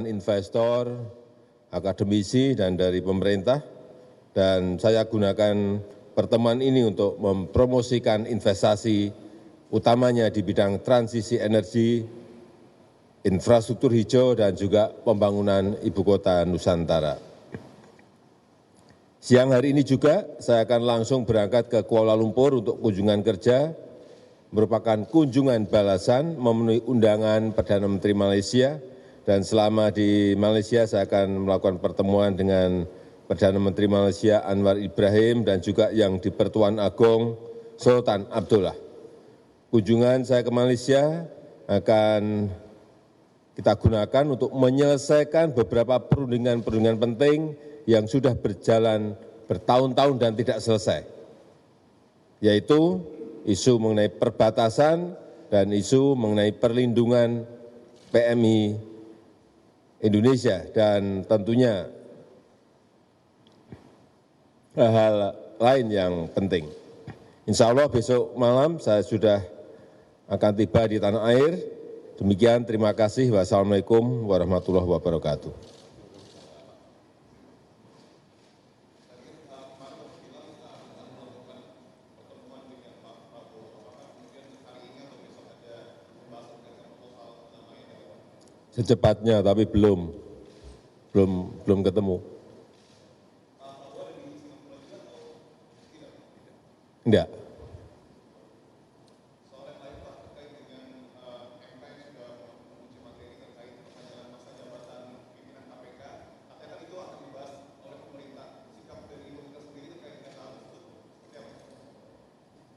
investor, akademisi, dan dari pemerintah. Dan saya gunakan pertemuan ini untuk mempromosikan investasi utamanya di bidang transisi energi, infrastruktur hijau, dan juga pembangunan ibu kota Nusantara. Siang hari ini juga saya akan langsung berangkat ke Kuala Lumpur untuk kunjungan kerja, merupakan kunjungan balasan memenuhi undangan Perdana Menteri Malaysia, dan selama di Malaysia saya akan melakukan pertemuan dengan Perdana Menteri Malaysia Anwar Ibrahim dan juga yang di Pertuan Agong Sultan Abdullah. Kunjungan saya ke Malaysia akan kita gunakan untuk menyelesaikan beberapa perundingan-perundingan penting yang sudah berjalan bertahun-tahun dan tidak selesai, yaitu isu mengenai perbatasan dan isu mengenai perlindungan PMI Indonesia, dan tentunya hal-hal lain yang penting. Insya Allah besok malam saya sudah akan tiba di tanah air. Demikian, terima kasih. Wassalamualaikum warahmatullahi wabarakatuh. Secepatnya, tapi belum ketemu. Enggak.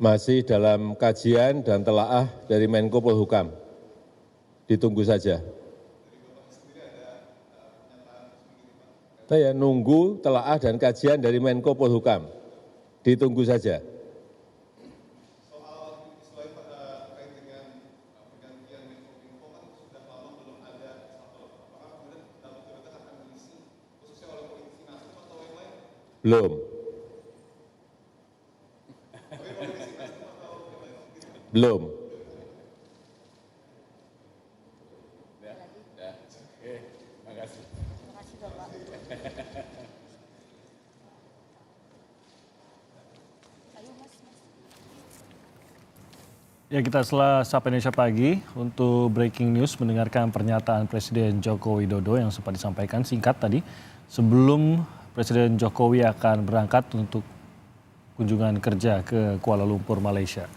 Masih dalam kajian dan telaah dari Menko Polhukam. Ditunggu saja. Saya nunggu telaah dan kajian dari Menko Polhukam. Ditunggu saja. Belum. Belum. Ya, kita setelah Sapa Indonesia Pagi untuk breaking news mendengarkan pernyataan Presiden Joko Widodo yang sempat disampaikan singkat tadi sebelum Presiden Jokowi akan berangkat untuk kunjungan kerja ke Kuala Lumpur, Malaysia.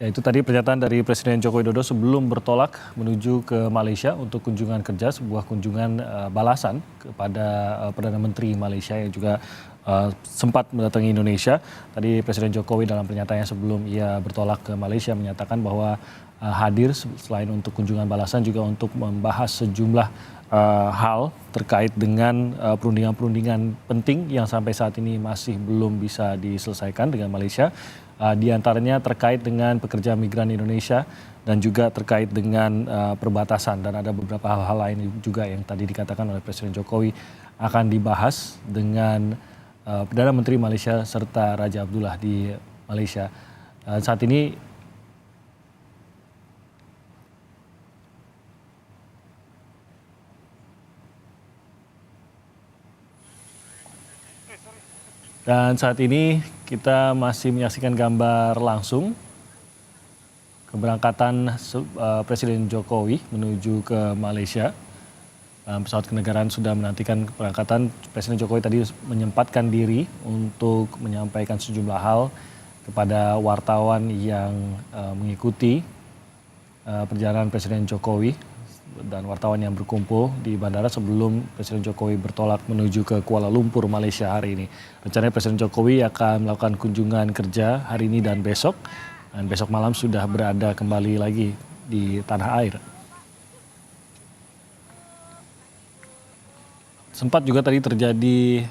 Ya, itu tadi pernyataan dari Presiden Joko Widodo sebelum bertolak menuju ke Malaysia untuk kunjungan kerja, sebuah kunjungan balasan kepada Perdana Menteri Malaysia yang juga sempat mendatangi Indonesia. Tadi Presiden Jokowi dalam pernyataannya sebelum ia bertolak ke Malaysia menyatakan bahwa hadir selain untuk kunjungan balasan juga untuk membahas sejumlah hal terkait dengan perundingan-perundingan penting yang sampai saat ini masih belum bisa diselesaikan dengan Malaysia. Di antaranya terkait dengan pekerja migran Indonesia dan juga terkait dengan perbatasan, dan ada beberapa hal-hal lain juga yang tadi dikatakan oleh Presiden Jokowi akan dibahas dengan Perdana Menteri Malaysia serta Raja Abdullah di Malaysia. Saat ini kita masih menyaksikan gambar langsung keberangkatan Presiden Jokowi menuju ke Malaysia. Pesawat kenegaraan sudah menantikan keberangkatan. Presiden Jokowi tadi menyempatkan diri untuk menyampaikan sejumlah hal kepada wartawan yang mengikuti perjalanan Presiden Jokowi dan wartawan yang berkumpul di bandara sebelum Presiden Jokowi bertolak menuju ke Kuala Lumpur, Malaysia hari ini. Rencananya Presiden Jokowi akan melakukan kunjungan kerja hari ini dan besok malam sudah berada kembali lagi di tanah air. Sempat juga tadi terjadi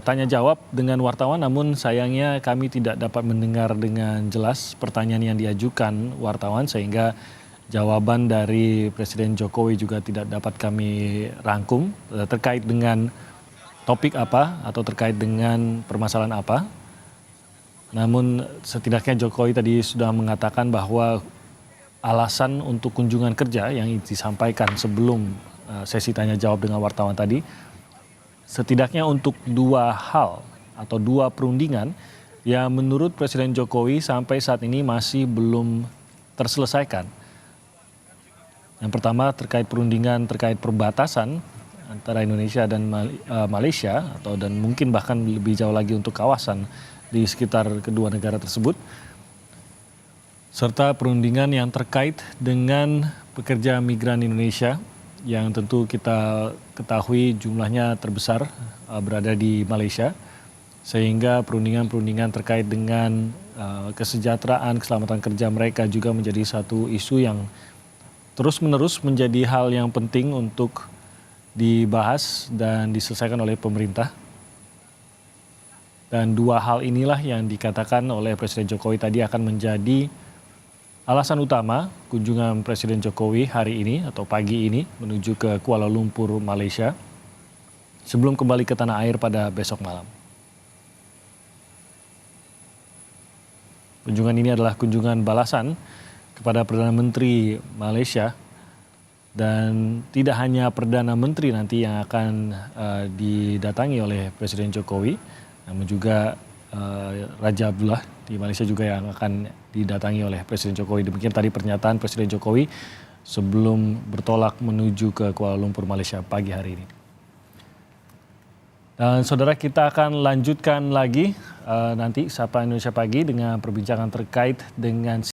tanya jawab dengan wartawan, namun sayangnya kami tidak dapat mendengar dengan jelas pertanyaan yang diajukan wartawan, sehingga jawaban dari Presiden Jokowi juga tidak dapat kami rangkum terkait dengan topik apa atau terkait dengan permasalahan apa. Namun setidaknya Jokowi tadi sudah mengatakan bahwa alasan untuk kunjungan kerja yang disampaikan sebelum sesi tanya jawab dengan wartawan tadi, setidaknya untuk 2 hal atau 2 perundingan yang menurut Presiden Jokowi sampai saat ini masih belum terselesaikan. Yang pertama terkait perundingan terkait perbatasan antara Indonesia dan Malaysia dan mungkin bahkan lebih jauh lagi untuk kawasan di sekitar kedua negara tersebut. Serta perundingan yang terkait dengan pekerja migran Indonesia yang tentu kita ketahui jumlahnya terbesar berada di Malaysia. Sehingga perundingan-perundingan terkait dengan kesejahteraan, keselamatan kerja mereka juga menjadi satu isu yang terus-menerus menjadi hal yang penting untuk dibahas dan diselesaikan oleh pemerintah. Dan 2 hal inilah yang dikatakan oleh Presiden Jokowi tadi akan menjadi alasan utama kunjungan Presiden Jokowi hari ini atau pagi ini menuju ke Kuala Lumpur, Malaysia sebelum kembali ke tanah air pada besok malam. Kunjungan ini adalah kunjungan balasan kepada Perdana Menteri Malaysia dan tidak hanya Perdana Menteri nanti yang akan didatangi oleh Presiden Jokowi, namun juga Raja Abdullah di Malaysia juga yang akan didatangi oleh Presiden Jokowi. Demikian tadi pernyataan Presiden Jokowi sebelum bertolak menuju ke Kuala Lumpur, Malaysia pagi hari ini. Dan saudara, kita akan lanjutkan lagi nanti Sapa Indonesia Pagi dengan perbincangan terkait dengan